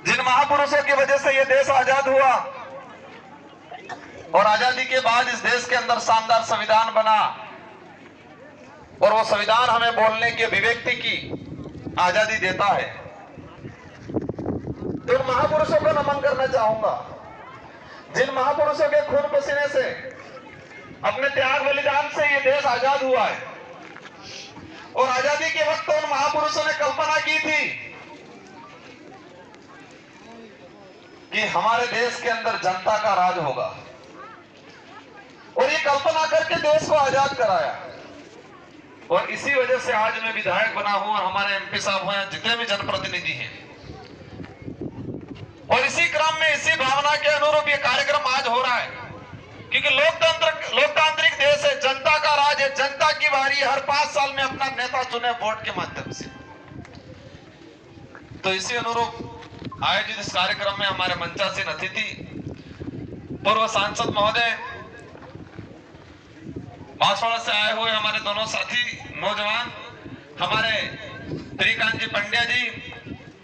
जिन महापुरुषों की वजह से यह देश आजाद हुआ और आजादी के बाद इस देश के अंदर शानदार संविधान बना और वो संविधान हमें बोलने की अभिव्यक्ति की आजादी देता है। तो इन महापुरुषों को नमन करना चाहूंगा, जिन महापुरुषों के खून पसीने से, अपने त्याग बलिदान से ये देश आजाद हुआ है। और आजादी के वक्त उन महापुरुषों ने कल्पना की थी कि हमारे देश के अंदर जनता का राज होगा, और ये कल्पना करके देश को आजाद कराया। और इसी वजह से आज मैं विधायक बना हूं और हमारे एमपी साहब हैं, जितने भी जनप्रतिनिधि हैं, और इसी क्रम में इसी भावना के अनुरूप ये कार्यक्रम आज हो रहा है, क्योंकि लोकतांत्रिक देश है, जनता का राज है, जनता की बारी है हर 5 साल में अपना नेता चुने वोट के माध्यम से। तो इसी अनुरूप आयोजित इस कार्यक्रम में हमारे मंचासीन अतिथि पूर्व सांसद महोदय, बांसवाड़ा से आए हुए हमारे दोनों साथी नौजवान, हमारे त्रिकांत जी पंड्या जी,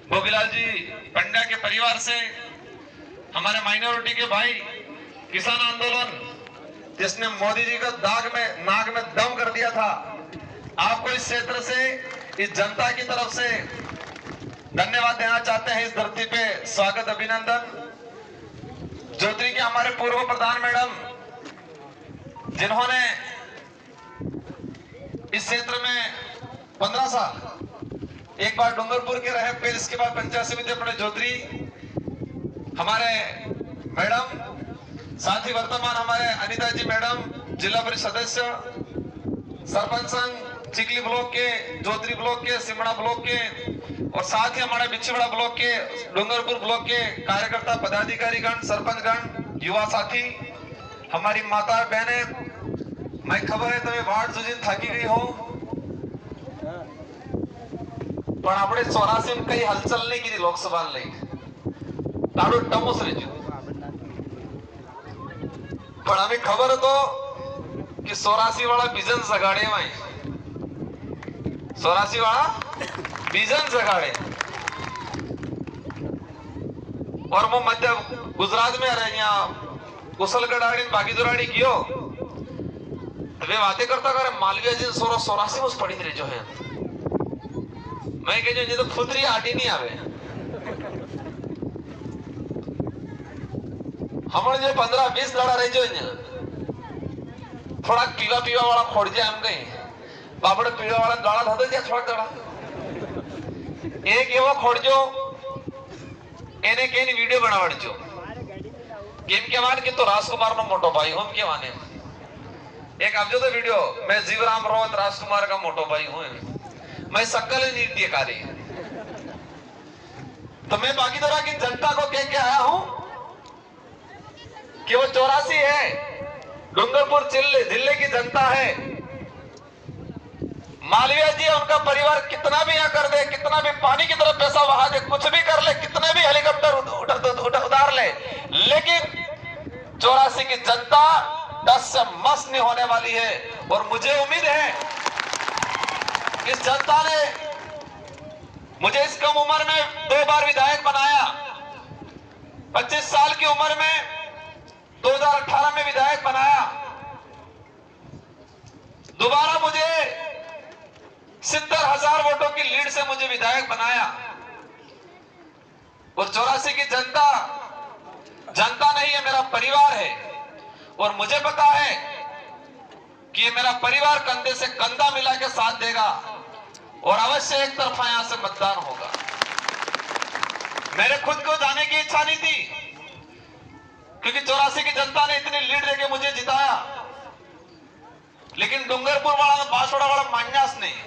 भोगीलाल जी पंड्या के परिवार से, हमारे माइनॉरिटी के भाई, किसान आंदोलन जिसने मोदी जी का नाक में दम कर दिया था, आपको इस क्षेत्र से, इस जनता की तरफ से धन्यवाद देना चाहते हैं। इस धरती पे स्वागत, अभिनंदन। ज्योति के हमारे पूर्व प्रधान मैडम, जिन्होंने इस क्षेत्र में 15 साल, एक बार डूंगरपुर के रहे, फिर इसके बाद पंचायत समिति अपने ज्योति, हमारे मैडम, साथ ही वर्तमान हमारे अनिता जी मैडम, जिला परिषद सदस्य, सरपंच संघ चिखली ब्लॉक के, ज्योति ब्लॉक के, सिमड़ा ब्लॉक के, और साथ ही हमारे बिछवाड़ा ब्लॉक के, डूंगरपुर ब्लॉक के कार्यकर्ता, पदाधिकारीगण, सरपंचगण, युवा साथी, हमारी माता बहने, मैं खबर है तुम्हें वार्ड सुजिन थाकी गई हो, पण આપણે 84 में कई हलचल नहीं की लोकसभा लઈને તાડો ટમોસ રહેજો, પણ हमें खबर હતો कि 84 वाला बिजन जगाड़े में, 84 वाला बिजन जगाड़े, और वो मध्य गुजरात में रहे, यहाँ कुशलगढ़ भागीदुराड़ी गयो, वे बातें करता करे मालविया जी 84 में पड़ी रही जो है, मैं कह जो तो खुदरी आटी नहीं आवे, हमारे जो 15-20 लड़ा रही जो थोड़ा पीवा वाला खोड़ जाए हम कहीं बाबड़े पीवा वाला गाड़ा था क्या थोड़ा गाड़ा एक एवो खोड़ जो एने के वीडियो बनावड़ जो केम के मान के तो राजकुमार नो मोटो भाई हम के माने एक आप जो तो वीडियो, मैं जीवराम रोहत राजकुमार का मोटो भाई हूं, मैं सकल नीति कार्य, तो मैं बाकी तरह की जनता को कह के आया हूं कि वो 84 है, डूंगरपुर जिले की जनता है। मालविया जी उनका परिवार कितना भी यहाँ कर दे, कितना भी पानी की तरफ पैसा बहा दे, कुछ भी कर ले, कितने भी हेलीकॉप्टर उतार ले, लेकिन 84 की जनता 10 से मस नहीं होने वाली है। और मुझे उम्मीद है इस जनता ने मुझे इस कम उम्र में 2 बार विधायक बनाया, 25 साल की उम्र में 2018 में विधायक बनाया, दोबारा मुझे 70,000 वोटों की लीड से मुझे विधायक बनाया। और 84 की जनता नहीं है, मेरा परिवार है, और मुझे पता है कि ये मेरा परिवार कंधे से कंधा मिला के साथ देगा और अवश्य एक तरफा यहां से मतदान होगा। मेरे खुद को जाने की इच्छा नहीं थी, क्योंकि 84 की जनता ने इतनी लीड देके मुझे जिताया, लेकिन डूंगरपुर वाला, बांसवाड़ा वाला मान्यास नहीं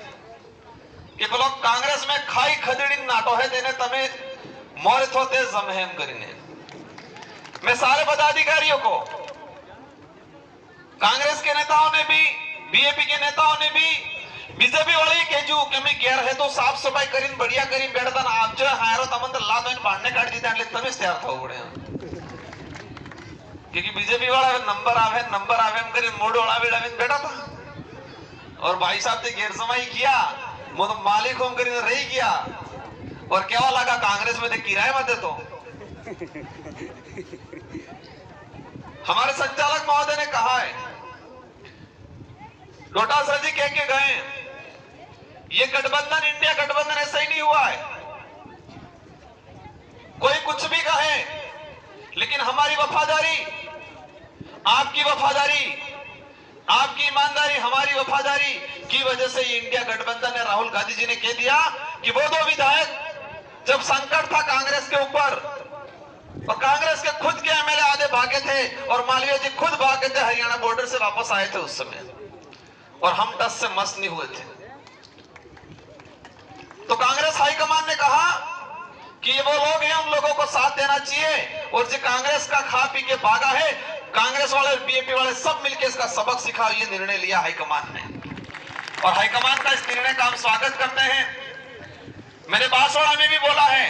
कि बोलो कांग्रेस में खाई खदड़ी नाटो है देने तमे मोर थोते जमहेम करीने। मैं सारे पदाधिकारियों को, कांग्रेस के नेताओं ने भी, बीजेपी के नेताओं ने भी, बीजेपी वाले कहजू कि मैं गैर है तो साफ सफाई करीन बढ़िया करीन बैठता ना, आप जो हायरो तमन तो लाद में बांधने काट दीता એટલે તમે તૈયાર થવું પડે, क्योंकि बीजेपी वाला नंबर आवे हम करीन मोड़ वाला बैठा था, और भाई साहब ने गैर समाई किया, वो तो मालिक हम करीन रही गया, और क्या लगा कांग्रेस में किराए मत तो हमारे संचालक महोदय ने कहा है, डोटासरा जी कह के गए, ये गठबंधन इंडिया गठबंधन ऐसा ही नहीं हुआ है। कोई कुछ भी कहे, लेकिन हमारी वफादारी, आपकी वफादारी, आपकी ईमानदारी, हमारी वफादारी की वजह से ये इंडिया गठबंधन ने, राहुल गांधी जी ने कह दिया कि वो दो विधायक जब संकट था कांग्रेस के ऊपर और कांग्रेस के खुद के एमएलए आधे भागे थे और मालवीय जी खुद भागे थे, हरियाणा बॉर्डर से वापस आए थे उस समय, और हम टस से मस नहीं हुए थे। तो कांग्रेस हाईकमान ने कहा कि ये वो लोग हैं, उन लोगों को साथ देना चाहिए, और जो कांग्रेस का खा पी के भागा है, कांग्रेस वाले बीएपी वाले सब मिलकर इसका सबक सिखा, ये निर्णय लिया हाईकमान ने, और हाईकमान का इस निर्णय का हम स्वागत करते हैं। मैंने बांसवाड़ा में भी बोला है,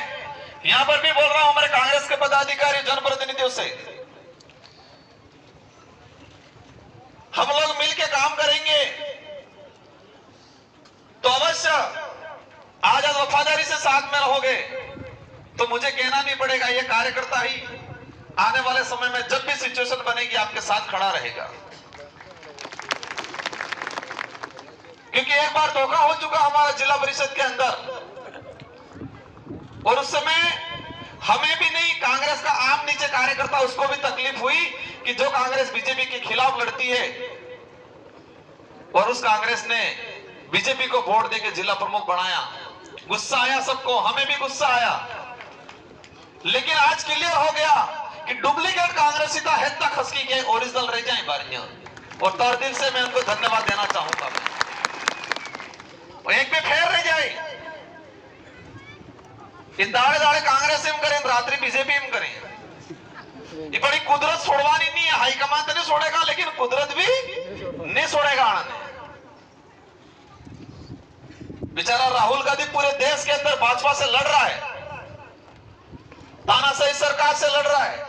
यहां पर भी बोल रहा हूं हमारे कांग्रेस के पदाधिकारी जनप्रतिनिधियों से, हम लोग मिलकर काम करेंगे तो अवश्य आज वफादारी से साथ में रहोगे तो मुझे कहना नहीं पड़ेगा, ये कार्यकर्ता ही आने वाले समय में जब भी सिचुएशन बनेगी आपके साथ खड़ा रहेगा। क्योंकि एक बार धोखा हो चुका हमारा जिला परिषद के अंदर, और उस समय हमें भी नहीं, कांग्रेस का आम नीचे कार्यकर्ता उसको भी तकलीफ हुई कि जो कांग्रेस बीजेपी के खिलाफ लड़ती है, और उस कांग्रेस ने बीजेपी को वोट देकर जिला प्रमुख बनाया। गुस्सा आया सबको, हमें भी गुस्सा आया, लेकिन आज क्लियर हो गया कि डुप्लीकेट कांग्रेस है तक खसकी के ओरिजिनल रह जाए बारियां, और तहे दिल से मैं उनको धन्यवाद देना चाहूंगा। और एक भी फेर रह जाए, इन दाड़े दाड़े कांग्रेस में करें, रात्रि बीजेपी में करें, ये बड़ी कुदरत छोड़वानी नहीं है। हाईकमान तो नहीं छोड़ेगा, लेकिन कुदरत भी नहीं छोड़ेगा। आनंद बेचारा राहुल गांधी पूरे देश के अंदर भाजपा से लड़ रहा है, तानाशाही सरकार से लड़ रहा है,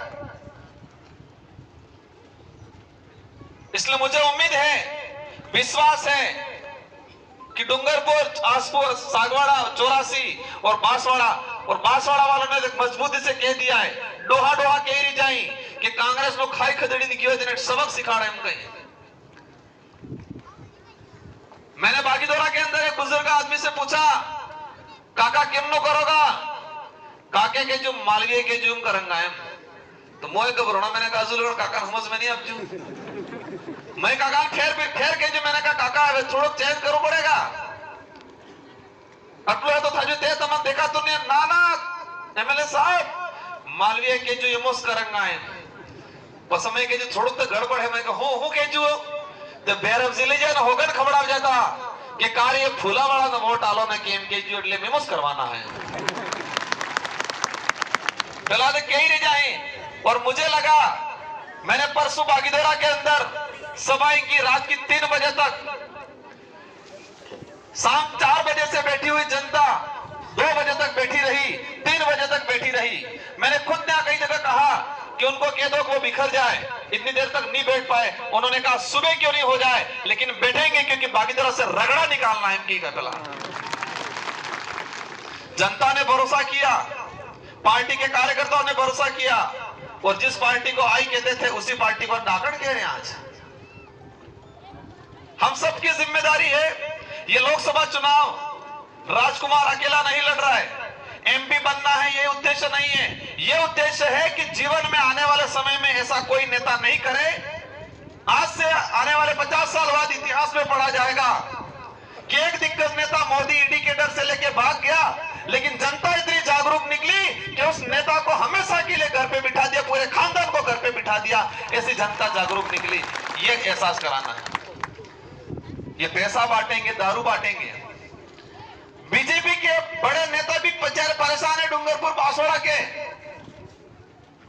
इसलिए मुझे उम्मीद है, विश्वास है कि डूंगरपुर, आसपुर, सागवाड़ा, चौरासी और बांसवाड़ा वालों ने मजबूती से कह दिया है, डोहा डोहा कह रही जाए कि कांग्रेस लोग खाई खदड़ी नहीं की, सबक सिखा रहे हैं कहीं। मैंने बागीदोरा के अंदर एक बुजुर्ग आदमी से पूछा, काका किमनो करोगा? काके के जो मालवीय के जो करेंगे, तो मोए घबराना, मैंने कहा जुलगढ़ काका समझ में नहीं, अब जो मैं काका फेर के जो, मैंने कहा काका थोड़ा चेंज करो पड़ेगा, अटलो तो था जो ते तमन देखा तो नहीं, ना एमएलए साहब मालवीय के जो यमोस करेंगे बस समय के जो थोड़ा तो गड़बड़ है, मैं कहा हो के जो तो बैरब जिले जाना होगन खबर आ जाता कि कार्य फूला वाला न वोट आलो न केम के जो એટલે मेमोस करवाना है, फिलहाल कहीं रह जाए। और मुझे लगा, मैंने परसों बागीदोरा के अंदर सभाएं की, रात की 3 बजे तक, शाम 4 बजे से बैठी हुई जनता 2 बजे तक बैठी रही, 3 बजे तक बैठी रही। मैंने खुद ने कई जगह कहा कि उनको कह दो कि वो बिखर जाए, इतनी देर तक नहीं बैठ पाए। उन्होंने कहा सुबह क्यों नहीं हो जाए, लेकिन बैठेंगे, क्योंकि बागीदोरा से रगड़ा निकालना है इनकी का पहला। जनता ने भरोसा किया, पार्टी के कार्यकर्ताओं ने भरोसा किया, और जिस पार्टी को आई कहते थे उसी पार्टी पर डाकण कह रहे हैं आज। हम सबकी जिम्मेदारी है, ये लोकसभा चुनाव राजकुमार अकेला नहीं लड़ रहा है, एमपी बनना है ये उद्देश्य नहीं है। ये उद्देश्य है कि जीवन में आने वाले समय में ऐसा कोई नेता नहीं करे, आज से आने वाले 50 साल बाद इतिहास में पढ़ा जाएगा कि एक दिग्गज नेता मोदी ईडी के डर से लेके भाग गया, लेकिन जनता इतनी जागरूक निकली कि उस नेता को हमेशा के लिए घर पे बिठा दिया, पूरे खानदान को घर पे बिठा दिया। ऐसी जनता जागरूक निकली, ये एहसास कराना है। ये पैसा बांटेंगे, दारू बांटेंगे। बीजेपी के बड़े नेता भी बेचारे परेशान है, डूंगरपुर बांसवाड़ा के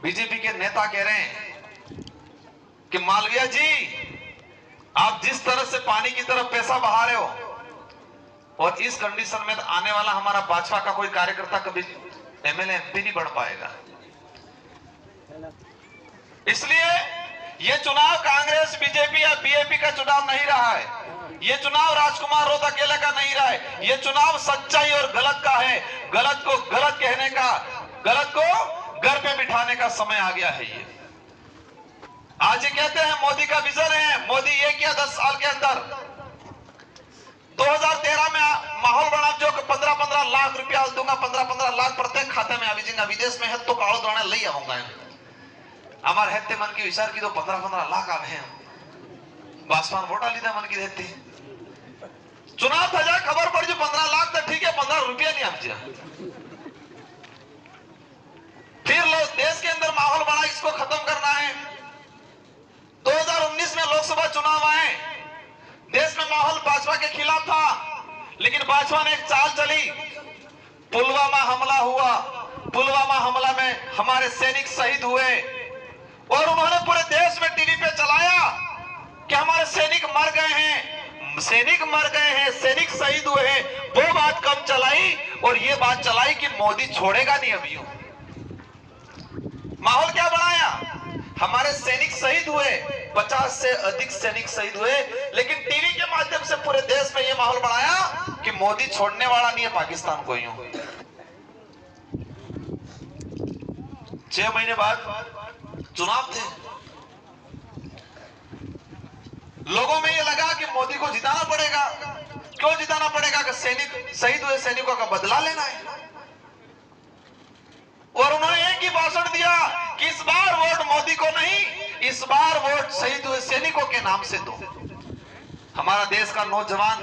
बीजेपी के नेता कह रहे हैं कि मालवीय जी, आप जिस तरह से पानी की तरफ पैसा बहा रहे हो, और इस कंडीशन में आने वाला हमारा भाजपा का कोई कार्यकर्ता कभी एमएलए एमपी नहीं बन पाएगा। इसलिए यह चुनाव कांग्रेस बीजेपी या बीएपी का चुनाव नहीं रहा है, ये चुनाव राजकुमार रोत अकेले का नहीं रहा है, ये चुनाव सच्चाई और गलत का है। गलत को गलत कहने का, गलत को घर पे बिठाने का समय आ गया है। ये आज ये कहते हैं मोदी का विजन है, मोदी ये किया 10 साल के अंदर। 2013 में माहौल बना जो 15-15 लाख रुपया दूंगा, 15-15 लाख प्रत्येक खाते में आवी जाएगा। विदेश में है तो काड़ो दौड़े लई आऊंगा। हमारे हेते मन की विचार की तो 15-15 लाख आवे हैं। बासमान वोटा लीधा मन की देती चुनाव था जा खबर पड़ जो 15 लाख तो ठीक है, 15 रुपया नहीं आमचा। फिर लोग देश के अंदर माहौल बना, इसको खत्म करना है। 2019 में लोकसभा चुनाव आए, देश में माहौल भाजपा के खिलाफ था, लेकिन भाजपा ने एक चाल चली। पुलवामा हमला हुआ, पुलवामा हमला में हमारे सैनिक शहीद हुए और उन्होंने पूरे देश में टीवी पे चलाया कि हमारे सैनिक मर गए हैं, सैनिक मर गए हैं, सैनिक शहीद हुए हैं। वो बात कम चलाई और ये बात चलाई कि मोदी छोड़ेगा नहीं अभी। माहौल क्या बनाया, हमारे सैनिक शहीद हुए, 50 से अधिक सैनिक शहीद हुए, लेकिन टीवी के माध्यम से पूरे देश में यह माहौल बनाया कि मोदी छोड़ने वाला नहीं है पाकिस्तान को। यूं 6 महीने बाद चुनाव थे, लोगों में यह लगा कि मोदी को जिताना पड़ेगा। क्यों जिताना पड़ेगा? कि सैनिक शहीद हुए सैनिकों का बदला लेना है। और उन्होंने एक ही भाषण दिया कि इस बार वोट मोदी को नहीं, इस बार वोट शहीद हुए सैनिकों के नाम से दो। हमारा देश का नौजवान,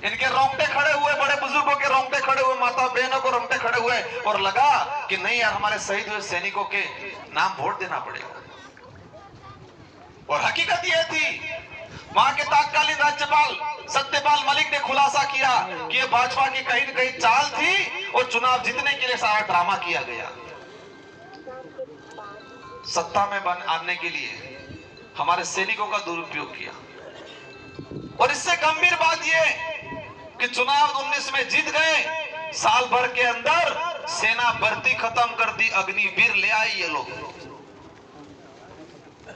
इनके रोंगटे खड़े हुए, बड़े बुजुर्गों के रोंगटे खड़े हुए, माता बहनों को रोंगटे खड़े हुए और लगा कि नहीं यार, हमारे शहीद हुए सैनिकों के नाम वोट देना पड़ेगा। और हकीकत यह थी, वहां के तत्कालीन राज्यपाल सत्यपाल मलिक ने खुलासा किया कि यह भाजपा की कहीं न कहीं चाल थी और चुनाव जीतने के लिए सारा ड्रामा किया गया। सत्ता में आने के लिए हमारे सैनिकों का दुरुपयोग किया। और इससे गंभीर बात यह कि चुनाव 19 में जीत गए, साल भर के अंदर सेना भर्ती खत्म कर दी, अग्निवीर ले आए ये लोग,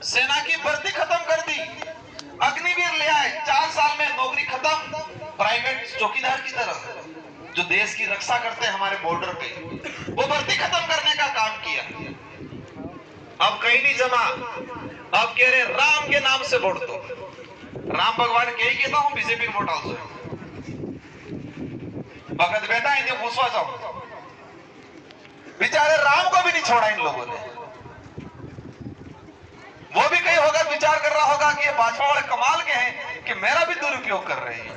सेना की भर्ती खत्म कर दी, अग्निवीर ले आए। 4 साल में नौकरी खत्म, प्राइवेट चौकीदार की तरह जो देश की रक्षा करते हैं हमारे बॉर्डर पे, वो भर्ती खत्म करने का काम किया। अब कहीं नहीं जमा, अब कह रहे राम के नाम से वोट दो। राम भगवान के ही कहता हूं, बीजेपी वोट आउट भगत बेटा इन्हें पूछवा जाओ, बेचारे राम को भी नहीं छोड़ा इन लोगों ने। वो भी कहीं होगा, विचार कर रहा होगा कि ये भाजपा वाले कमाल के हैं कि मेरा भी दुरुपयोग कर रहे हैं।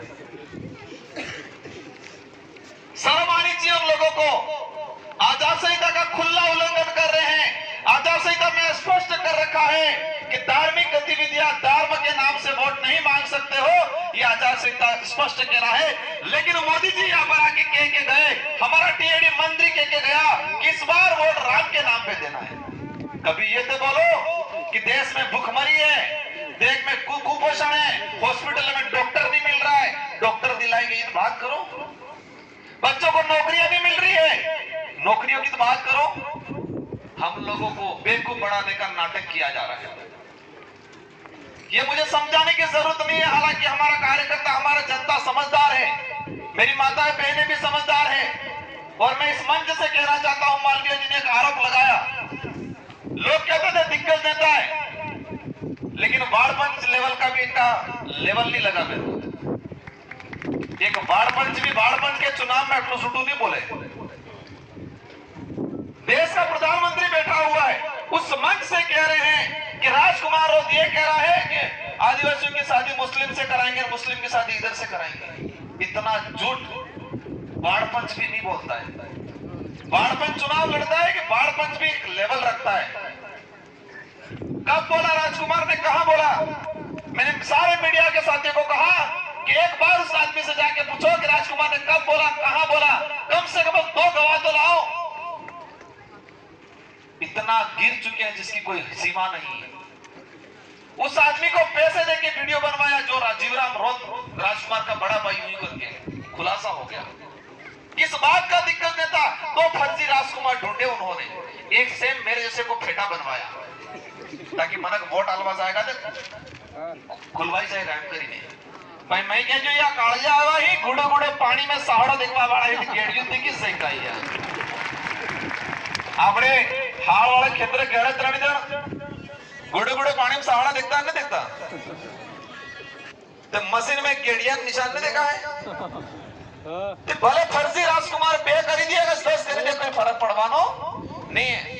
शर्म आनी चाहिए उन लोगों को। आचार संहिता का खुला उल्लंघन कर रहे हैं। आचार संहिता में स्पष्ट कर रखा है कि धार्मिक गतिविधियां, धर्म के नाम से वोट नहीं मांग सकते हो, ये आचार संहिता स्पष्ट कह रहा है। लेकिन मोदी जी यहाँ पर आके कह के गए, हमारा टीएडी मंत्री कह के गया कि इस बार वोट राम के नाम पे देना है। कभी ये तो बोलो कि देश में भूखमरी है, देश में कुपोषण है, हॉस्पिटल में डॉक्टर नहीं मिल रहा है, डॉक्टर दिलाएंगे, ये बात करो। बच्चों को नौकरियां नहीं मिल रही है, नौकरियों की तो बात करो। हम लोगों को बेवकूफ बनाने का नाटक किया जा रहा है। ये मुझे समझाने की जरूरत नहीं है, हालांकि हमारा कार्यकर्ता, हमारा जनता समझदार है, मेरी माताएं बहनें भी समझदार है। और मैं इस मंच से कहना चाहता हूं, मालवीय जी ने एक आरोप लगाया, लोग कहते थे दिग्गज नेता है, लेकिन वार्ड पंच लेवल का भी इनका लेवल नहीं लगा मेरे को। एक वार्ड पंच भी वार्ड पंच के चुनाव में अटलो सुटू नहीं बोले। देश का प्रधानमंत्री बैठा हुआ है, उस मंच से कह रहे हैं कि राजकुमार रोत ये कह रहा है कि आदिवासियों की शादी मुस्लिम से कराएंगे, मुस्लिम की शादी इधर से कराएंगे। इतना झूठ वार्ड पंच भी नहीं बोलता है। वार्ड पंच चुनाव लड़ता है कि वार्ड पंच भी एक लेवल रखता है। कब बोला राजकुमार ने, कहां बोला? मैंने सारे मीडिया के साथियों को कहा कि एक बार उस आदमी से जाके पूछो कि राजकुमार ने कब बोला, कहां बोला, कम से कम 2 गवाह तो लाओ। इतना गिर चुके हैं जिसकी कोई सीमा नहीं है। उस आदमी को पैसे देके वीडियो बनवाया जो राजीवराम रोत, राजकुमार का बड़ा भाई, हुई करके खुलासा हो गया। किस बात का दिक्कत देता? 2 फर्जी राजकुमार ढूंढे उन्होंने, एक सेम मेरे जैसे को फेटा बनवाया ताकि मनक वोट अलवा जाएगा। खुलवाई जाए राम करीने भाई मैं क्या जो या कालिया आवा ही गुड़े गुड़े पानी में सहाड़ा देखवा वाला है गेड़ियों देखी सही का या आपने हाल वाले क्षेत्र गेड़े तरह नहीं देना गुड़े गुड़े पानी में सहाड़ा देखता है नहीं देखता तो मशीन में गेड़िया निशान नहीं देखा है तो भले फर्जी राजकुमार पे कर दिया 10 कर दिया कोई फर्क पड़वानो नहीं है।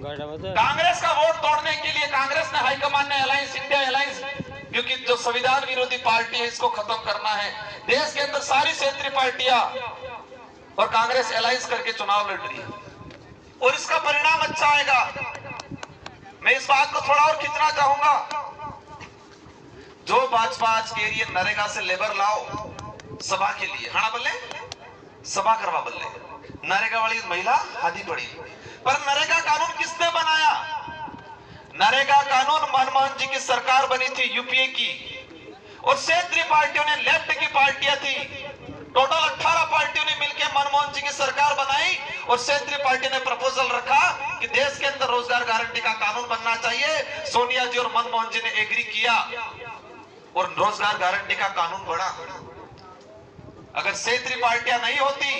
कांग्रेस का वोट तोड़ने के लिए कांग्रेस ने हाईकमान ने अलायंस इंडिया अलायंस क्योंकि जो संविधान विरोधी पार्टी है इसको खत्म करना है। देश के अंदर सारी क्षेत्रीय पार्टियां और कांग्रेस अलायंस करके चुनाव लड़ रही है और इसका परिणाम अच्छा आएगा। मैं इस बात को थोड़ा और खींचना चाहूंगा। जो भाजपा आज के लिए नरेगा से लेबर लाओ सभा के लिए हाँ बल्ले सभा करवा बल्ले नरेगा वाली महिला हादी पड़ी पर नरेगा कानून किसने बनाया? नरेगा कानून मनमोहन जी की सरकार बनी थी यूपीए की और क्षेत्रीय पार्टियों ने लेफ्ट की पार्टियां थी टोटल 18 पार्टियों ने मिलकर मनमोहन जी की सरकार बनाई और क्षेत्रीय पार्टी ने प्रपोजल रखा कि देश के अंदर रोजगार गारंटी का कानून बनना चाहिए। सोनिया जी और मनमोहन जी ने एग्री किया और रोजगार गारंटी का कानून बना। अगर क्षेत्रीय पार्टियां नहीं होती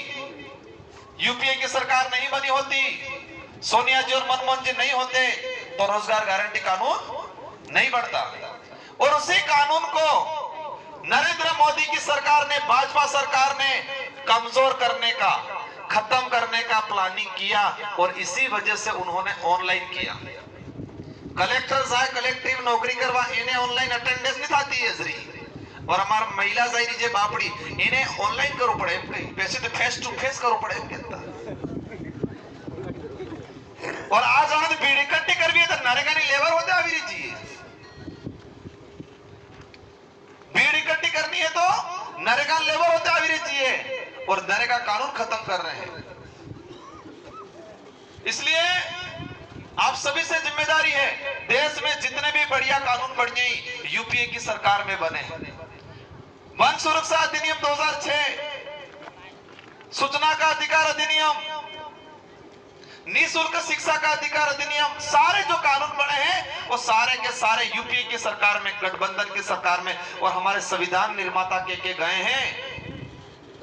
यूपीए की सरकार नहीं बनी होती सोनिया जी और मनमोहन जी नहीं होते तो रोजगार गारंटी कानून नहीं बढ़ता। और उसी कानून को नरेंद्र मोदी की सरकार ने भाजपा सरकार ने कमजोर करने का खत्म करने का प्लानिंग किया और इसी वजह से उन्होंने ऑनलाइन किया। कलेक्टर जाए कलेक्टिव नौकरी करवा इन्हें ऑनलाइन अटेंडेंस नहीं थाती है जरी और हमारा महिला जायरी जे बापड़ी इन्हें ऑनलाइन करो पड़े पैसे तो फेस टू फेस करो पड़े और आज आनंद भीड़ इकट्ठी करवी तो नरेगा नहीं लेबर होते अभी जी भीड़ इकट्ठी करनी है तो नरेगा लेबर होते अभी चाहिए और नरेगा कानून खत्म कर रहे हैं। इसलिए आप सभी से जिम्मेदारी है देश में जितने भी बढ़िया कानून बढ़िया यूपीए की सरकार में बने। वन सुरक्षा अधिनियम 2006, सूचना का अधिकार अधिनियम, निःशुल्क शिक्षा का अधिकार अधिनियम, सारे जो कानून बने हैं वो सारे के सारे यूपीए की सरकार में गठबंधन की सरकार में और हमारे संविधान निर्माता के गए हैं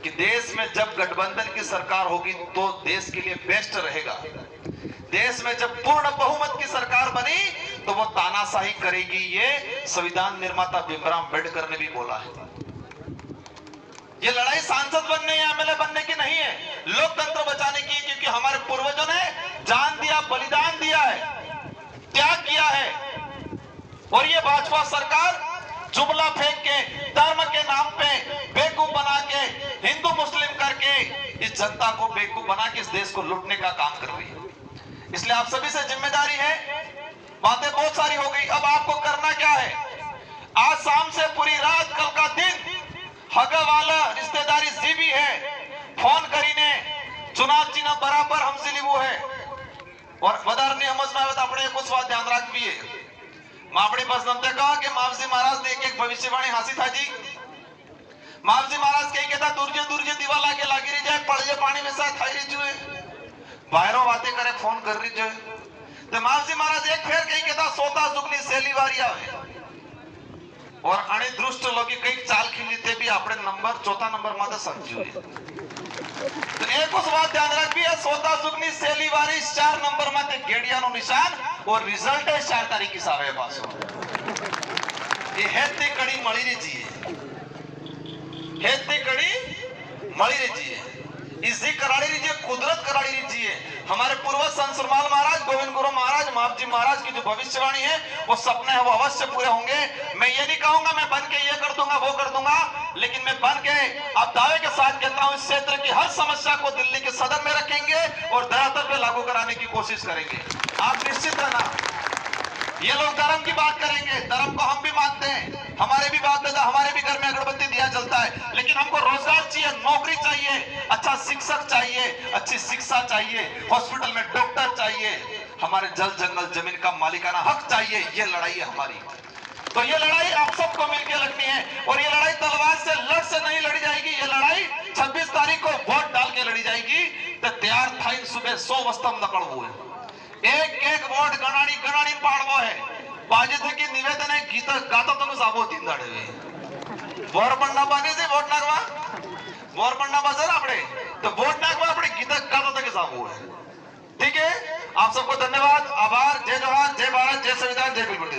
कि देश में जब गठबंधन की सरकार होगी तो देश के लिए बेस्ट रहेगा। देश में जब पूर्ण बहुमत की सरकार बनी तो वो तानाशाही करेगी। ये संविधान निर्माता भीमराव अम्बेडकर ने भी बोला है। ये लड़ाई सांसद बनने या एमएलए बनने की नहीं है, लोकतंत्र बचाने की, क्योंकि हमारे पूर्वजों ने जान दिया, बलिदान दिया है, त्याग किया है। और ये भाजपा सरकार जुमला फेंक के धर्म के नाम पे बेवकूफ बना के हिंदू मुस्लिम करके इस जनता को बेवकूफ बना के इस देश को लूटने का काम कर रही है। इसलिए आप सभी से जिम्मेदारी है। बातें बहुत सारी हो गई, अब आपको करना क्या है? आज शाम से पूरी रात कल का दिन हग वाला रिश्तेदारी सी भी है फोन करीने चुनाव चिन्ह बराबर हमसे लिवो है और वदार ने समझ में अपने कुछ बात ध्यान रखवी है। मापड़ी बस नमते कहा कि मावजी महाराज ने एक भविष्यवाणी हासिल था जी। मावजी महाराज कही कहता दूरजे दूरजे दीवा लागे लागी रही जाए पड़जे पानी में साथ खाई रही जो बाहरों बातें करे फोन कर रही जो तो मावजी महाराज एक फेर कही कहता सोता सुगनी सेली वारिया है और अणे दृष्ट लोग कई चाल खींचते भी अपने नंबर चौथा नंबर माता समझो तो एक उस बात ध्यान रखी है सोता सुगनी सेली वारी 4 नंबर माते गेड़िया नो निशान और रिजल्ट है 4 तारीख की सावे पासो ये हेते कड़ी मળી रे जी हेते कड़ी मળી रे जी इसी कराड़ी रीजिए कुदरत कराड़ी रीजिए। हमारे पूर्वज संत सुरमाल महाराज गोविंद गुरु महाराज मापजी महाराज की जो भविष्यवाणी है वो सपने हैं वो अवश्य पूरे होंगे। मैं ये नहीं कहूंगा मैं बन के ये कर दूंगा वो कर दूंगा, लेकिन मैं बन के अब दावे के साथ कहता हूँ इस क्षेत्र की हर समस्या को दिल्ली के सदन में रखेंगे और धरातल पे लागू कराने की कोशिश करेंगे। आप निश्चित रहना। ये लोग धर्म की बात करेंगे, धर्म को हम भी मानते हैं, हमारे भी बात दादा हमारे भी घर में अगरबत्ती दिया जलता है, लेकिन हमको रोजगार चाहिए, नौकरी चाहिए, अच्छा शिक्षक चाहिए, अच्छी शिक्षा चाहिए, हॉस्पिटल में डॉक्टर चाहिए, हमारे जल जंगल जमीन का मालिकाना हक चाहिए। ये लड़ाई है हमारी। तो ये लड़ाई आप सबको मिलकर लड़नी है और ये लड़ाई तलवार से लड़ से नहीं लड़ी जाएगी। ये लड़ाई 26 तारीख को वोट डाल के लड़ी जाएगी। तो तैयार था सुबह 100 वस्तम नकल हुए एक एक वोट गणानी गणानी पाड़वो है माझे की निवेदन आहे गीत गाता तो साबो 3 दाडे बोरपंडा पाणी से वोट नागवा बोरपंडा बजर आपड़े तो वोट नागवा अपने गीत गाता तक साबो है। ठीक है, आप सबको धन्यवाद, आभार, जय जवान, जय भारत, जय संविधान, जय बिल्कुल।